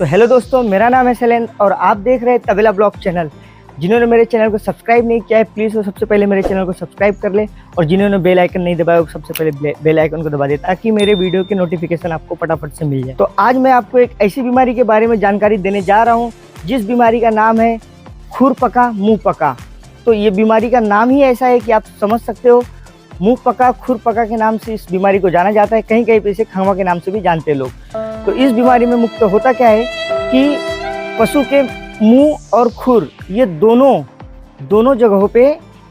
तो हेलो दोस्तों, मेरा नाम है शैलेंद्र और आप देख रहे हैं तबेला ब्लॉग चैनल। जिन्होंने मेरे चैनल को सब्सक्राइब नहीं किया है प्लीज़ वो सबसे पहले मेरे चैनल को सब्सक्राइब कर ले, और जिन्होंने बेल आइकन नहीं दबाया वो सबसे पहले बेल आइकन को दबा दे ताकि मेरे वीडियो की नोटिफिकेशन आपको फटाफट से मिल जाए। तो आज मैं आपको एक ऐसी बीमारी के बारे में जानकारी देने जा रहा हूँ जिस बीमारी का नाम है खुरपका मुँह पका। तो ये बीमारी का नाम ही ऐसा है कि आप समझ सकते हो, मुँह पका खुरपका के नाम से इस बीमारी को जाना जाता है। कहीं कहीं पे इसे खंवा के नाम से भी जानते हैं लोग। तो इस बीमारी में मुख्यतः होता क्या है कि पशु के मुंह और खुर ये दोनों जगहों पे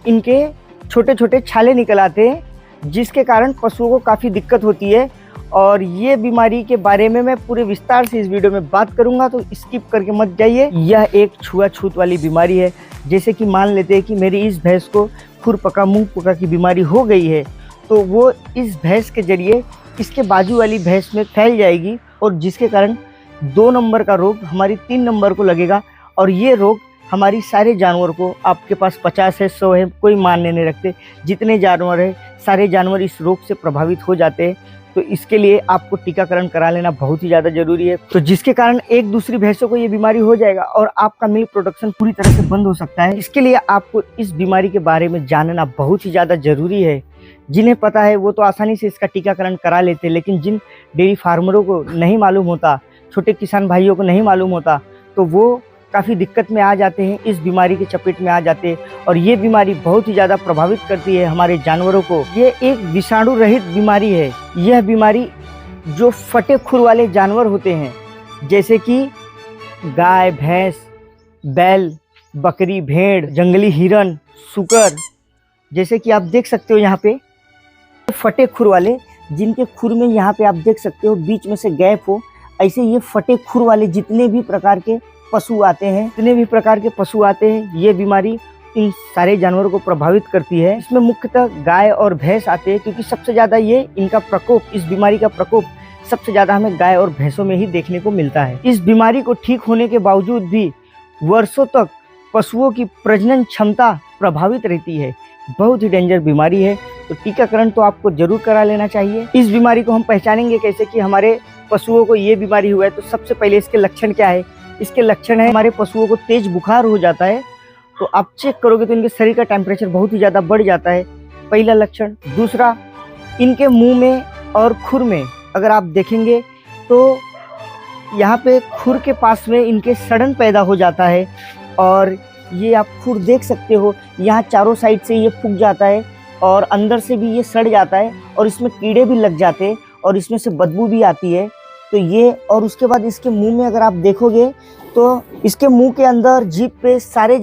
इनके छोटे छोटे छाले निकल आते हैं, जिसके कारण पशुओं को काफ़ी दिक्कत होती है। और ये बीमारी के बारे में मैं पूरे विस्तार से इस वीडियो में बात करूंगा, तो स्किप करके मत जाइए। यह एक छुआछूत वाली बीमारी है। जैसे कि मान लेते हैं कि मेरी इस भैंस को खुरपका मुँह पका की बीमारी हो गई है, तो वो इस भैंस के जरिए इसके बाजू वाली भैंस में फैल जाएगी, और जिसके कारण 2 नंबर का रोग हमारी 3 नंबर को लगेगा। और ये रोग हमारी सारे जानवर को, आपके पास 50 है 100 है कोई मानने नहीं रखते, जितने जानवर है सारे जानवर इस रोग से प्रभावित हो जाते हैं। तो इसके लिए आपको टीकाकरण करा लेना बहुत ही ज़्यादा जरूरी है, तो जिसके कारण एक दूसरी भैंसों को ये बीमारी हो जाएगा और आपका मिल्क प्रोडक्शन पूरी तरह से बंद हो सकता है। इसके लिए आपको इस बीमारी के बारे में जानना बहुत ही ज़्यादा जरूरी है। जिन्हें पता है वो तो आसानी से इसका टीकाकरण करा लेते हैं, लेकिन जिन डेयरी फार्मरों को नहीं मालूम होता, छोटे किसान भाइयों को नहीं मालूम होता, तो वो काफ़ी दिक्कत में आ जाते हैं, इस बीमारी के चपेट में आ जाते हैं। और ये बीमारी बहुत ही ज़्यादा प्रभावित करती है हमारे जानवरों को। ये एक विषाणु रहित बीमारी है। यह बीमारी जो फटे खुर वाले जानवर होते हैं, जैसे कि गाय, भैंस, बैल, बकरी, भेड़, जंगली हिरन, सुकर, जैसे कि आप देख सकते हो यहाँ पे फटे खुर वाले, जिनके खुर में यहाँ पे आप देख सकते हो बीच में से गैप हो, ऐसे ये फटे खुर वाले जितने भी प्रकार के पशु आते हैं, ये बीमारी इन सारे जानवरों को प्रभावित करती है। इसमें मुख्यतः गाय और भैंस आते हैं, क्योंकि सबसे ज़्यादा ये इनका प्रकोप, इस बीमारी का प्रकोप सबसे ज़्यादा हमें गाय और भैंसों में ही देखने को मिलता है। इस बीमारी को ठीक होने के बावजूद भी वर्षों तक पशुओं की प्रजनन क्षमता प्रभावित रहती है। बहुत ही डेंजर बीमारी है, तो टीकाकरण तो आपको जरूर करा लेना चाहिए। इस बीमारी को हम पहचानेंगे कैसे कि हमारे पशुओं को ये बीमारी हुआ है, तो सबसे पहले इसके लक्षण क्या है? इसके लक्षण है हमारे पशुओं को तेज बुखार हो जाता है, तो आप चेक करोगे तो इनके शरीर का टेम्परेचर बहुत ही ज़्यादा बढ़ जाता है, पहला लक्षण। दूसरा, इनके मुंह में और खुर में अगर आप देखेंगे तो यहाँ पे खुर के पास में इनके सड़न पैदा हो जाता है, और ये आप खुर देख सकते हो, यहाँ चारों साइड से ये फूक जाता है और अंदर से भी ये सड़ जाता है, और इसमें कीड़े भी लग जाते हैं और इसमें से बदबू भी आती है। तो ये, और उसके बाद इसके मुंह में अगर आप देखोगे तो इसके मुंह के अंदर, जीभ पे, सारे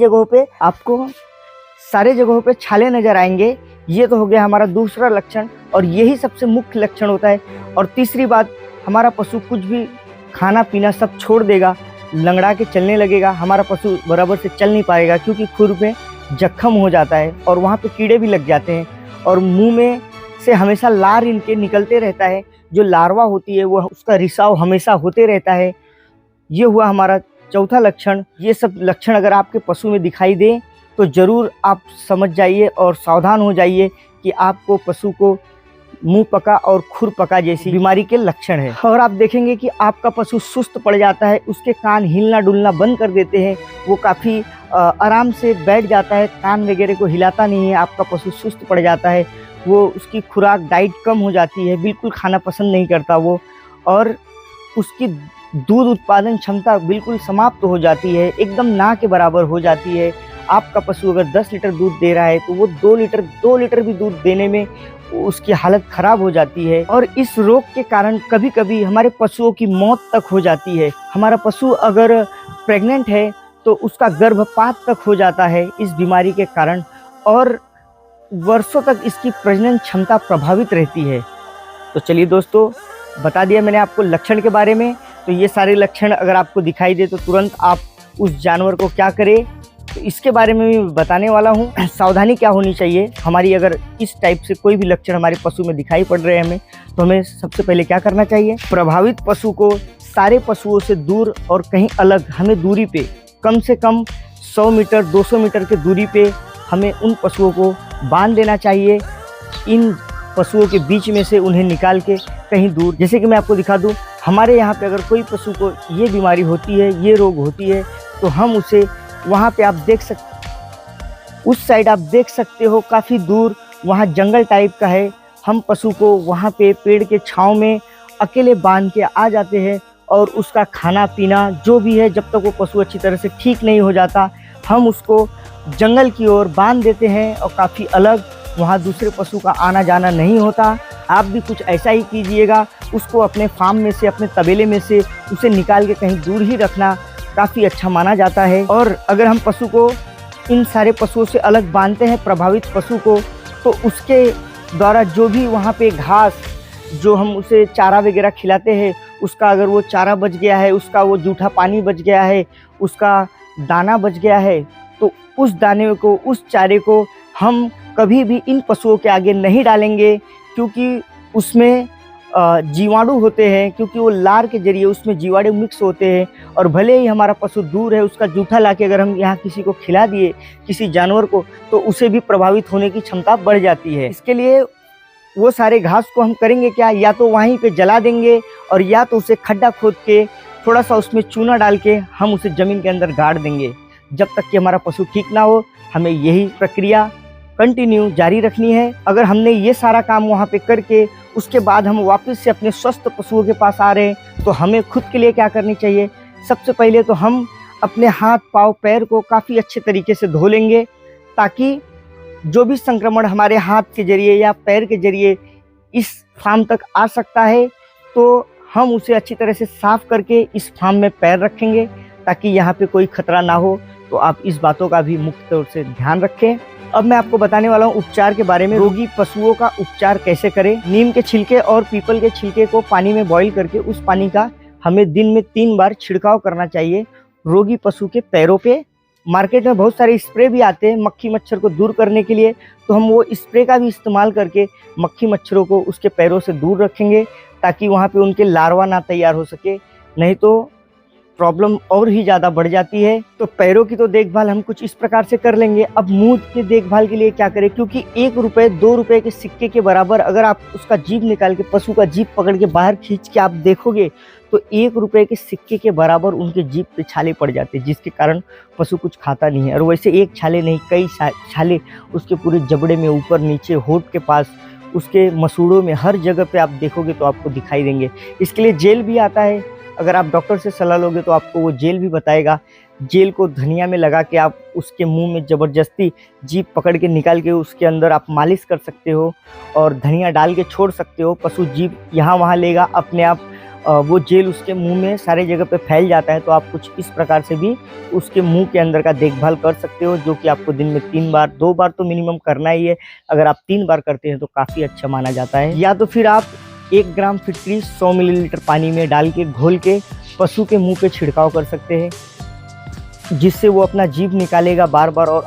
जगहों पे छाले नजर आएंगे। ये तो हो गया हमारा दूसरा लक्षण, और यही सबसे मुख्य लक्षण होता है। और तीसरी बात, हमारा पशु कुछ भी खाना पीना सब छोड़ देगा, लंगड़ा के चलने लगेगा। हमारा पशु बराबर से चल नहीं पाएगा, क्योंकि खुर में जख्म हो जाता है और वहाँ पे कीड़े भी लग जाते हैं, और मुंह में से हमेशा लार इनके निकलते रहता है। जो लार्वा होती है वो, उसका रिसाव हमेशा होते रहता है। ये हुआ हमारा चौथा लक्षण। ये सब लक्षण अगर आपके पशु में दिखाई दे तो ज़रूर आप समझ जाइए और सावधान हो जाइए कि आपको पशु को मुंह पका और खुर पका जैसी बीमारी के लक्षण है। और आप देखेंगे कि आपका पशु सुस्त पड़ जाता है, उसके कान हिलना डुलना बंद कर देते हैं, वो काफ़ी आराम से बैठ जाता है, कान वगैरह को हिलाता नहीं है। आपका पशु सुस्त पड़ जाता है, वो उसकी खुराक डाइट कम हो जाती है, बिल्कुल खाना पसंद नहीं करता वो, और उसकी दूध उत्पादन क्षमता बिल्कुल समाप्त हो जाती है, एकदम ना के बराबर हो जाती है। आपका पशु अगर 10 लीटर दूध दे रहा है तो वो 2 लीटर भी दूध देने में उसकी हालत खराब हो जाती है। और इस रोग के कारण कभी कभी हमारे पशुओं की मौत तक हो जाती है। हमारा पशु अगर प्रेग्नेंट है तो उसका गर्भपात तक हो जाता है इस बीमारी के कारण, और वर्षों तक इसकी प्रजनन क्षमता प्रभावित रहती है। तो चलिए दोस्तों, बता दिया मैंने आपको लक्षण के बारे में। तो ये सारे लक्षण अगर आपको दिखाई दे तो तुरंत आप उस जानवर को क्या करें, तो इसके बारे में भी बताने वाला हूँ। सावधानी क्या होनी चाहिए हमारी, अगर इस टाइप से कोई भी लक्षण हमारे पशु में दिखाई पड़ रहे हैं हमें, तो हमें सबसे पहले क्या करना चाहिए? प्रभावित पशु को सारे पशुओं से दूर और कहीं अलग, हमें दूरी पे कम से कम 100 मीटर 200 मीटर के दूरी पे हमें उन पशुओं को बांध देना चाहिए। इन पशुओं के बीच में से उन्हें निकाल के कहीं दूर, जैसे कि मैं आपको दिखा दूं, हमारे यहाँ पे अगर कोई पशु को ये बीमारी होती है, ये रोग होती है, तो हम उसे वहाँ पे आप देख सकते, उस साइड आप देख सकते हो काफ़ी दूर वहाँ जंगल टाइप का है। हम पशु को वहाँ पे पेड़ के छाँव में अकेले बांध के आ जाते हैं और उसका खाना पीना जो भी है, जब तक वो पशु अच्छी तरह से ठीक नहीं हो जाता, हम उसको जंगल की ओर बांध देते हैं और काफ़ी अलग, वहाँ दूसरे पशु का आना जाना नहीं होता। आप भी कुछ ऐसा ही कीजिएगा, उसको अपने फार्म में से, अपने तबेले में से उसे निकाल के कहीं दूर ही रखना काफ़ी अच्छा माना जाता है। और अगर हम पशु को इन सारे पशुओं से अलग बांधते हैं, प्रभावित पशु को, तो उसके द्वारा जो भी वहाँ पे घास, जो हम उसे चारा वगैरह खिलाते हैं, उसका अगर वो चारा बच गया है, उसका वो जूठा पानी बच गया है, उसका दाना बच गया है, तो उस दाने को, उस चारे को हम कभी भी इन पशुओं के आगे नहीं डालेंगे, क्योंकि उसमें जीवाणु होते हैं, क्योंकि वो लार के जरिए उसमें जीवाणु मिक्स होते हैं। और भले ही हमारा पशु दूर है, उसका जूठा लाके अगर हम यहाँ किसी को खिला दिए, किसी जानवर को, तो उसे भी प्रभावित होने की क्षमता बढ़ जाती है। इसके लिए वो सारे घास को हम करेंगे क्या, या तो वहीं पे जला देंगे और या तो उसे खड्डा खोद के थोड़ा सा उसमें चूना डाल के हम उसे ज़मीन के अंदर गाड़ देंगे। जब तक कि हमारा पशु ठीक ना हो, हमें यही प्रक्रिया कंटिन्यू जारी रखनी है। अगर हमने ये सारा काम वहाँ पे करके उसके बाद हम वापस से अपने स्वस्थ पशुओं के पास आ रहे हैं, तो हमें खुद के लिए क्या करनी चाहिए। सबसे पहले तो हम अपने हाथ, पाँव, पैर को काफ़ी अच्छे तरीके से धो लेंगे, ताकि जो भी संक्रमण हमारे हाथ के जरिए या पैर के जरिए इस फार्म तक आ सकता है, तो हम उसे अच्छी तरह से साफ करके इस फार्म में पैर रखेंगे, ताकि यहाँ पे कोई खतरा ना हो। तो आप इस बातों का भी मुख्य तौर से ध्यान रखें। अब मैं आपको बताने वाला हूँ उपचार के बारे में। रोगी पशुओं का उपचार कैसे करें। नीम के छिलके और पीपल के छिलके को पानी में बॉईल करके उस पानी का हमें दिन में 3 बार छिड़काव करना चाहिए रोगी पशु के पैरों पे। मार्केट में बहुत सारे स्प्रे भी आते हैं मक्खी मच्छर को दूर करने के लिए, तो हम वो स्प्रे का भी इस्तेमाल करके मक्खी मच्छरों को उसके पैरों से दूर रखेंगे, ताकि वहाँ पे उनके लार्वा ना तैयार हो सके, नहीं तो प्रॉब्लम और ही ज़्यादा बढ़ जाती है। तो पैरों की तो देखभाल हम कुछ इस प्रकार से कर लेंगे। अब मुंह की देखभाल के लिए क्या करें, क्योंकि 1 रुपये 2 रुपये के सिक्के के बराबर अगर आप उसका जीभ निकाल के, पशु का जीभ पकड़ के बाहर खींच के आप देखोगे, तो 1 रुपये के सिक्के के बराबर उनके जीभ पे छाले पड़ जाते हैं, जिसके कारण पशु कुछ खाता नहीं है। और वैसे एक छाले नहीं, कई छाले उसके पूरे जबड़े में, ऊपर नीचे, होंठ के पास, उसके मसूड़ों में, हर जगह पे आप देखोगे तो आपको दिखाई देंगे। इसके लिए जेल भी आता है, अगर आप डॉक्टर से सलाह लोगे तो आपको वो जेल भी बताएगा। जेल को धनिया में लगा के आप उसके मुंह में ज़बरदस्ती जीभ पकड़ के निकाल के उसके अंदर आप मालिश कर सकते हो और धनिया डाल के छोड़ सकते हो। पशु जीभ यहाँ वहाँ लेगा, अपने आप वो जेल उसके मुंह में सारे जगह पे फैल जाता है। तो आप कुछ इस प्रकार से भी उसके मुंह के अंदर का देखभाल कर सकते हो, जो कि आपको दिन में 3 बार, 2 बार तो मिनिमम करना ही है। अगर आप 3 बार करते हैं तो काफ़ी अच्छा माना जाता है। या तो फिर आप 1 ग्राम फिटकरी 100 मिलीलीटर पानी में डाल के घोल के पशु के मुंह पे छिड़काव कर सकते हैं, जिससे वो अपना जीभ निकालेगा बार बार, और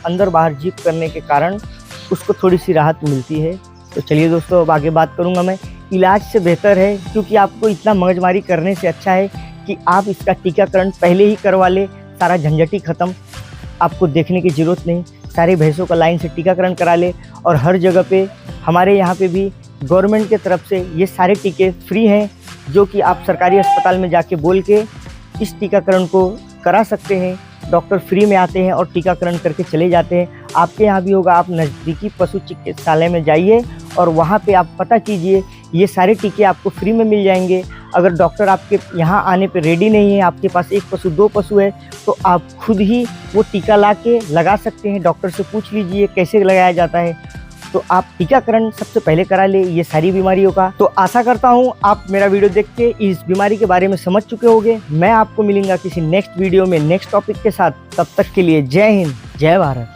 अंदर बाहर जीभ करने के कारण उसको थोड़ी सी राहत मिलती है। तो चलिए दोस्तों, अब आगे बात करूंगा मैं। इलाज से बेहतर है, क्योंकि आपको इतना मगजमारी करने से अच्छा है कि आप इसका टीकाकरण पहले ही करवा ले, सारा झंझटी ख़त्म, आपको देखने की ज़रूरत नहीं, सारे भैंसों का लाइन से टीकाकरण करा ले। और हर जगह पे हमारे यहाँ पे भी गवर्नमेंट के तरफ से ये सारे टीके फ्री हैं, जो कि आप सरकारी अस्पताल में जाके बोल के इस टीकाकरण को करा सकते हैं। डॉक्टर फ्री में आते हैं और टीकाकरण करके चले जाते हैं। आपके यहाँ भी होगा, आप नज़दीकी पशु चिकित्सालय में जाइए और वहाँ पे आप पता कीजिए, ये सारे टीके आपको फ्री में मिल जाएंगे। अगर डॉक्टर आपके यहाँ आने पे रेडी नहीं है, आपके पास 1 पशु 2 पशु है, तो आप खुद ही वो टीका ला के लगा सकते हैं। डॉक्टर से पूछ लीजिए कैसे लगाया जाता है, तो आप टीकाकरण सबसे पहले करा ले ये सारी बीमारियों का। तो आशा करता हूँ आप मेरा वीडियो देख के इस बीमारी के बारे में समझ चुके होंगे। मैं आपको मिलूंगा किसी नेक्स्ट वीडियो में नेक्स्ट टॉपिक के साथ। तब तक के लिए जय हिंद, जय भारत।